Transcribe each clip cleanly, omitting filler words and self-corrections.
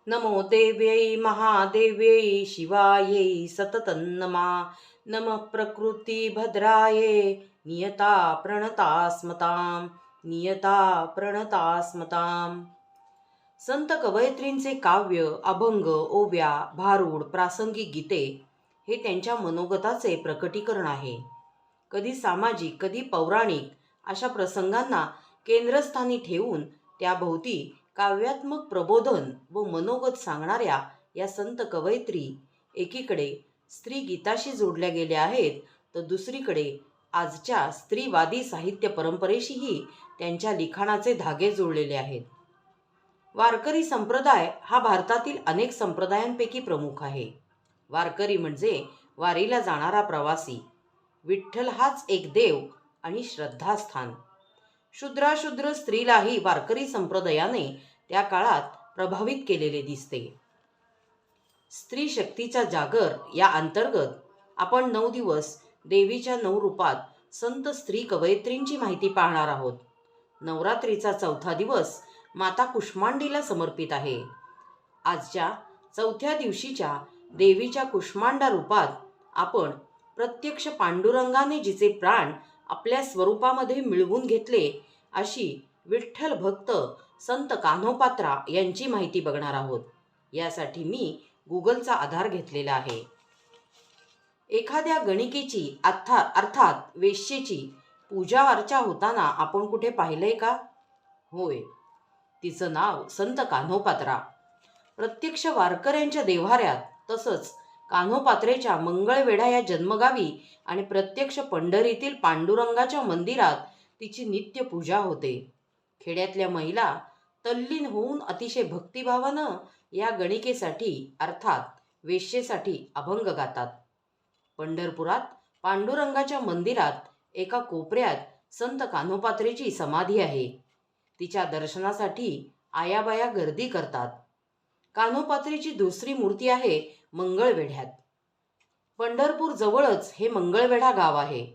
नमो देव्यै महादेव्यै शिवायै सततं नमा नमः प्रकृती भद्राये नियता प्रणतास्मतां नियता प्रणतास्मतां. संत कवयित्रींचे काव्य, अभंग, ओव्या, भारूड, प्रासंगिक गीते हे त्यांच्या मनोगताचे प्रकटीकरण आहे. कधी सामाजिक, कधी पौराणिक अशा प्रसंगांना केंद्रस्थानी ठेवून त्याभोवती काव्यात्मक प्रबोधन व मनोगत सांगणाऱ्या या संत कवयित्री एकीकडे स्त्री गीताशी जोडल्या गेल्या आहेत, तर दुसरीकडे आजच्या स्त्रीवादी साहित्य परंपरेशीही त्यांच्या लिखाणाचे धागे जोडलेले आहेत. वारकरी संप्रदाय हा भारतातील अनेक संप्रदायांपैकी प्रमुख आहे. वारकरी म्हणजे वारीला जाणारा प्रवासी. विठ्ठल हाच एक देव आणि श्रद्धास्थान. शूद्राशूद्र स्त्रीलाही वारकरी संप्रदायाने त्या काळात प्रभावित केलेले दिसते. स्त्री शक्तीचा जागर या अंतर्गत आपण 9 दिवस देवीच्या 9 रूपात संत स्त्री कवयित्रींची माहिती पाहणार आहोत. नवरात्रीचा 4था दिवस माता कुष्मांडीला समर्पित आहे. आजच्या 4थ्या दिवशीच्या देवीच्या कुष्मांडा रूपात आपण प्रत्यक्ष पांडुरंगाने जिचे प्राण आपल्या स्वरूपामध्ये मिळवून घेतले अशी विठ्ठल भक्त संत कान्होपात्रा यांची माहिती बघणार आहोत. यासाठी मी गुगलचा आधार घेतलेला आहे. एखाद्या गणिकेची अर्थात वेश्येची पूजा अर्चा होताना आपण कुठे पाहिलंय का? होय, तिचं नाव संत कान्होपात्रा. प्रत्यक्ष वारकऱ्यांच्या देव्हाऱ्यात तसंच कान्होपात्रेच्या मंगळवेढा या जन्मगावी आणि प्रत्यक्ष पंढरीतील पांडुरंगाच्या मंदिरात तिची नित्य पूजा होते. खेड्यातल्या महिला तल्लीन होऊन अतिशय भक्तिभावानं या गणिकेसाठी अर्थात वेश्येसाठी अभंग गातात. पंढरपुरात पांडुरंगाच्या मंदिरात एका कोपऱ्यात संत कान्होपात्रेची समाधी आहे. तिच्या दर्शनासाठी आयाबाया गर्दी करतात. कान्होपात्रेची दुसरी मूर्ती आहे मंगळवेढ्यात. पंढरपूर जवळच हे मंगळवेढा गाव आहे.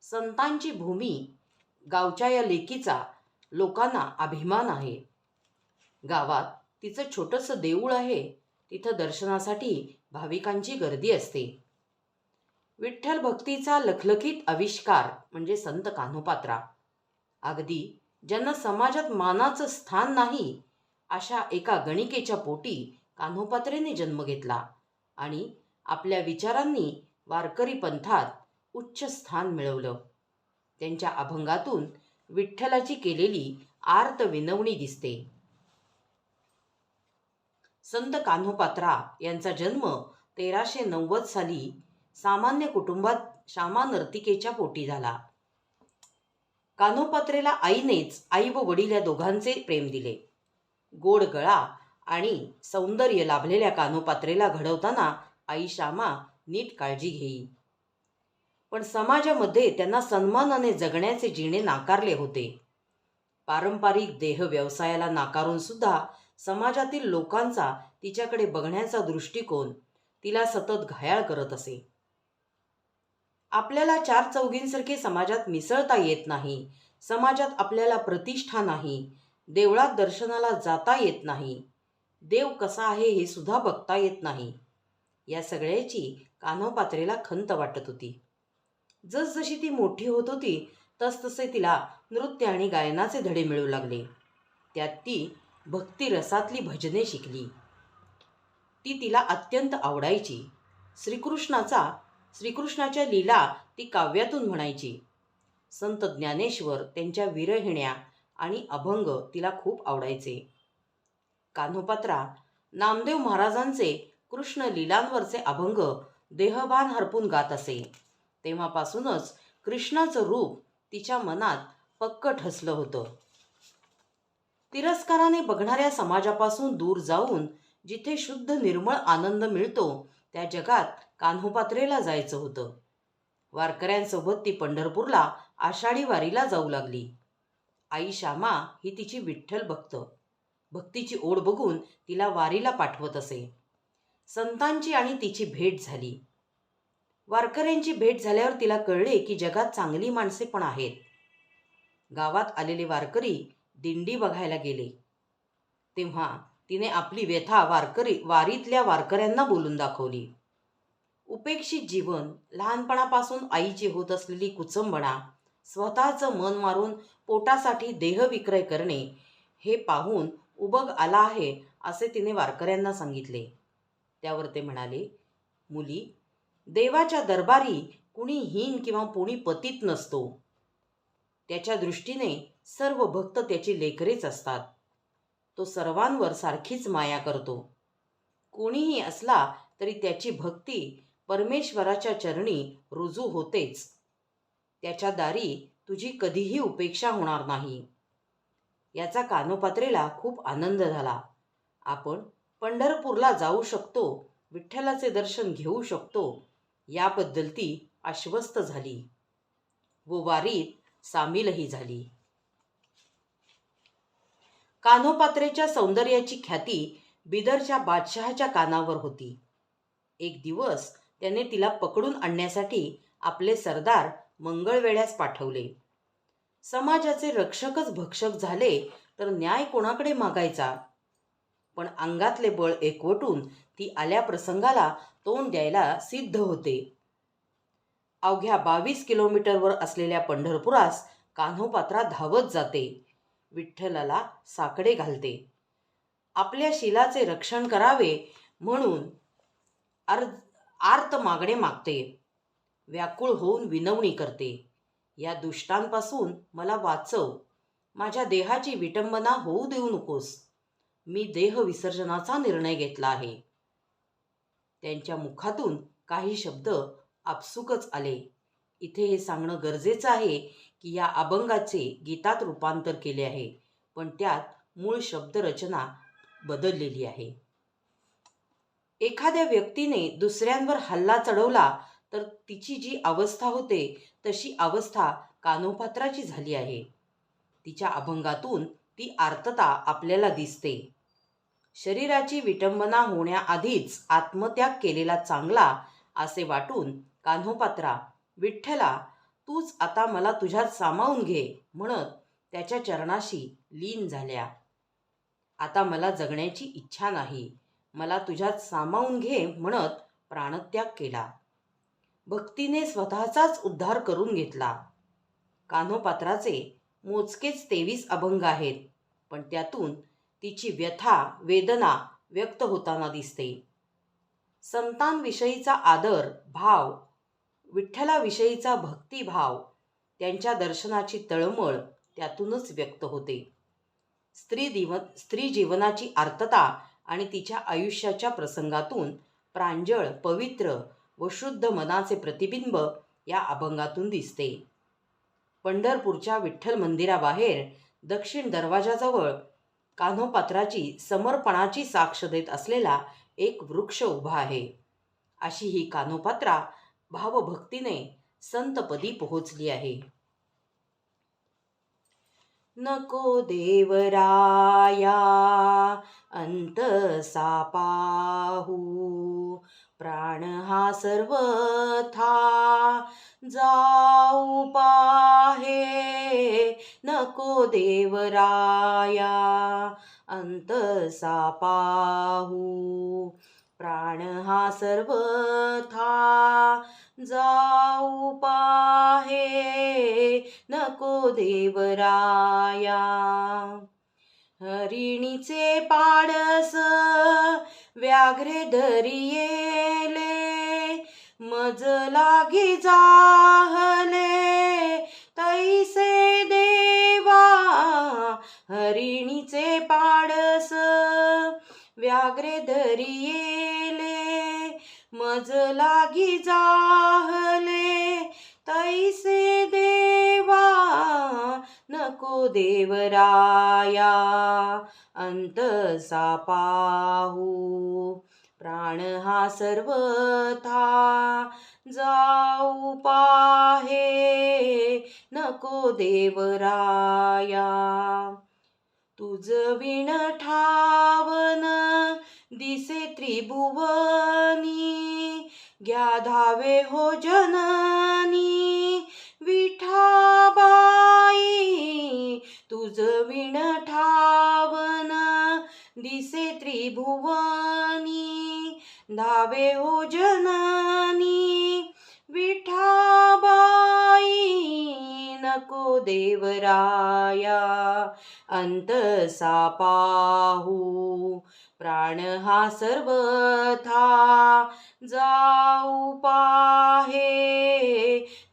संतांची भूमी गावच्या या लेकीचा लोकांना अभिमान आहे. गावात तिचं छोटंसं देऊळ आहे. तिथं दर्शनासाठी भाविकांची गर्दी असते. विठ्ठल भक्तीचा लखलखीत आविष्कार म्हणजे संत कान्होपात्रा. अगदी ज्यांना समाजात मानाचं स्थान नाही अशा एका गणिकेच्या पोटी कान्होपात्रेने जन्म घेतला आणि आपल्या विचारांनी वारकरी पंथात उच्च स्थान मिळवलं. त्यांच्या अभंगातून विठ्ठलाची केलेली आर्त विनवणी दिसते. संत कान्होपात्रा यांचा जन्म 1390 साली सामान्य कुटुंबात श्यामा नर्तिकेच्या पोटी झाला. कान्होपात्रेला आईनेच आई व वडील या दोघांचे प्रेम दिले. गोड गळा आणि सौंदर्य लाभलेल्या कान्होपात्रेला घडवताना आई श्यामा नीट काळजी घेई. पण समाजामध्ये त्यांना सन्मानाने जगण्याचे जिणे नाकारले होते. पारंपरिक देह व्यवसायाला नाकारून सुद्धा समाजातील लोकांचा तिच्याकडे बघण्याचा दृष्टिकोन तिला सतत घायाळ करत असे. आपल्याला चार चौघींसारखे समाजात मिसळता येत नाही, समाजात आपल्याला प्रतिष्ठा नाही, देवळात दर्शनाला जाता येत नाही, देव कसा आहे हे सुद्धा बघता येत नाही, या सगळ्याची कान्होपात्रेला खंत वाटत होती. जसजशी ती मोठी होत होती तसतसे तिला नृत्य आणि गायनाचे धडे मिळू लागले. त्यात ती भक्तिरसातली भजने शिकली. ती तिला अत्यंत आवडायची. श्रीकृष्णाच्या लीला ती काव्यातून म्हणायची. संत ज्ञानेश्वर त्यांच्या विरहिण्या आणि अभंग तिला खूप आवडायचे. कान्होपात्रा नामदेव महाराजांचे कृष्ण लीलांवरचे अभंग देहभान हरपून गात असे. तेव्हापासूनच कृष्णाचं रूप तिच्या मनात पक्क ठसलं होतं. तिरस्काराने बघणाऱ्या समाजापासून दूर जाऊन जिथे शुद्ध निर्मळ आनंद मिळतो त्या जगात कान्होपात्रेला जायचं होतं. वारकऱ्यांसोबत ती पंढरपूरला आषाढी वारीला जाऊ लागली. आई श्यामा ही तिची विठ्ठल भक्त. भक्तीची ओढ बघून तिला वारीला पाठवत असे. संतांची आणि तिची भेट झाली. वारकऱ्यांची भेट झाल्यावर तिला कळले की जगात चांगली माणसे पण आहेत. गावात आलेले वारकरी दिंडी बघायला गेले तेव्हा तिने आपली व्यथा वारीतल्या वारकऱ्यांना बोलून दाखवली. उपेक्षित जीवन, लहानपणापासून आईची होत असलेली कुचंबणा, स्वतःचं मन मारून पोटासाठी देहविक्रय करणे, हे पाहून उबग आला आहे असे तिने वारकऱ्यांना सांगितले. त्यावर ते म्हणाले, मुली, देवाच्या दरबारी कुणी हीन किंवा कोणी पतित नसतो. त्याच्या दृष्टीने सर्व भक्त त्याची लेकरेच असतात. तो सर्वांवर सारखीच माया करतो. कोणीही असला तरी त्याची भक्ती परमेश्वराच्या चरणी रुजू होतेच. त्याच्या दारी तुझी कधीही उपेक्षा होणार नाही. याचा कानोपात्रेला खूप आनंद झाला. आपण पंढरपूरला जाऊ शकतो, विठ्ठलाचे दर्शन घेऊ शकतो, याबद्दल ती आश्वस्त झाली व वारीत सामीलही झाली. कान्होपात्रेच्या सौंदर्याची ख्याती बिदरच्या बादशहाच्या कानावर होती. एक दिवस त्याने तिला पकडून आणण्यासाठी आपले सरदार मंगळवेढ्यास पाठवले. समाजाचे रक्षकच भक्षक झाले तर न्याय कोणाकडे मागायचा? पण अंगातले बळ एकवटून ती आल्या प्रसंगाला तोंड द्यायला सिद्ध होते. अवघ्या 22 किलोमीटरवर असलेल्या पंढरपुरास कान्होपात्रा धावत जाते. विठ्ठलाला साकडे घालते. आपल्या शिलाचे रक्षण करावे म्हणून आर्त मागणे मागते. व्याकुळ होऊन विनवणी करते, या दुष्टांपासून मला वाचव. माझ्या देहाची विटंबना होऊ देऊ नकोस. मी देह विसर्जनाचा निर्णय घेतला आहे. त्यांच्या मुखातून काही शब्द आपसुकच आले. इथे हे सांगणं गरजेचं आहे की या अभंगाचे गीतात रूपांतर केले आहे, पण त्यात मूळ शब्दरचना बदललेली आहे. एखाद्या व्यक्तीने दुसऱ्यांवर हल्ला चढवला तर तिची जी अवस्था होते तशी अवस्था कान्होपात्राची झाली आहे. तिच्या अभंगातून ती आर्तता आपल्याला दिसते. शरीराची विटंबना होण्याआधीच आत्मत्याग केलेला चांगला असे वाटून कान्होपात्रा विठ्ठला तूच आता मला तुझ्यात सामावून घे म्हणत त्याच्या चरणाशी लीन झाल्या. आता मला जगण्याची इच्छा नाही, मला तुझ्यात सामावून घे म्हणत प्राणत्याग केला. भक्तीने स्वतःचाच उद्धार करून घेतला. कान्होपात्राचे मोजकेच 23 अभंग आहेत, पण त्यातून तिची व्यथा वेदना व्यक्त होताना दिसते. संतांविषयीचा आदर भाव, विठ्ठलाविषयीचा भक्तिभाव, त्यांच्या दर्शनाची तळमळ त्यातूनच व्यक्त होते. स्त्री जीवनाची आर्तता आणि तिच्या आयुष्याच्या प्रसंगातून प्रांजळ, पवित्र व शुद्ध मनाचे प्रतिबिंब या अभंगातून दिसते. पंढरपूरच्या विठ्ठल मंदिराबाहेर दक्षिण दरवाजाजवळ कान्होपात्राची समर्पणाची साक्ष देत असलेला एक वृक्ष उभा आहे. अशी ही कान्होपात्रा भावभक्तीने संतपदी पोहोचली आहे. नको देवराया अंत सापाहू, प्राण हा सर्वथा जाऊ पाहे. नको देवराया अंत सापाहू, प्राण हा सर्वथा जाऊ पाहे. नको देवराया हरिणीचे पाडस व्याघ्रे धरियेले, मज लागी जाहले तैसे देवा. हरिणीचे पाडस व्याघ्रे धरियेले, मज लागी जाहले तैसे देवा. नको देवराया अंत सापाहू, प्राण हा सर्वथा जाऊ पाहे. नको देवराया तुझ विण ठावन दिसे त्रिभुवनी, घ्या धावे हो जननी विठाबाई. तुझ विण ठावन दिसे त्रिभुवनी, धावे हो जननी. विठाबाई नको देवराया, अंत सापाहू. प्राण हा सर्वथा जाऊ पाहे,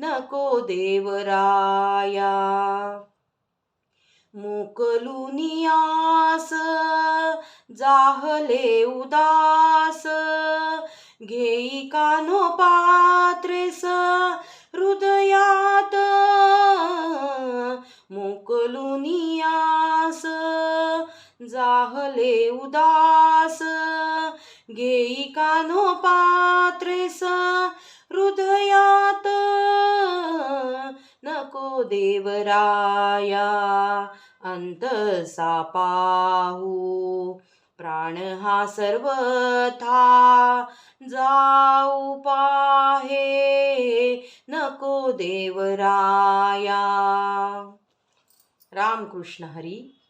नको देवराया. मुकलुनियास जाहले उदास, घेई कानोपात्रेस हृदयात. मुकलुनियास जाहले उदास, घेई कानोपात्रेस हृदयात. नको देवराया, अंत सापाहू. प्राण हा सर्वथा जाऊ पाहे, नको देवराया. रामकृष्ण हरी.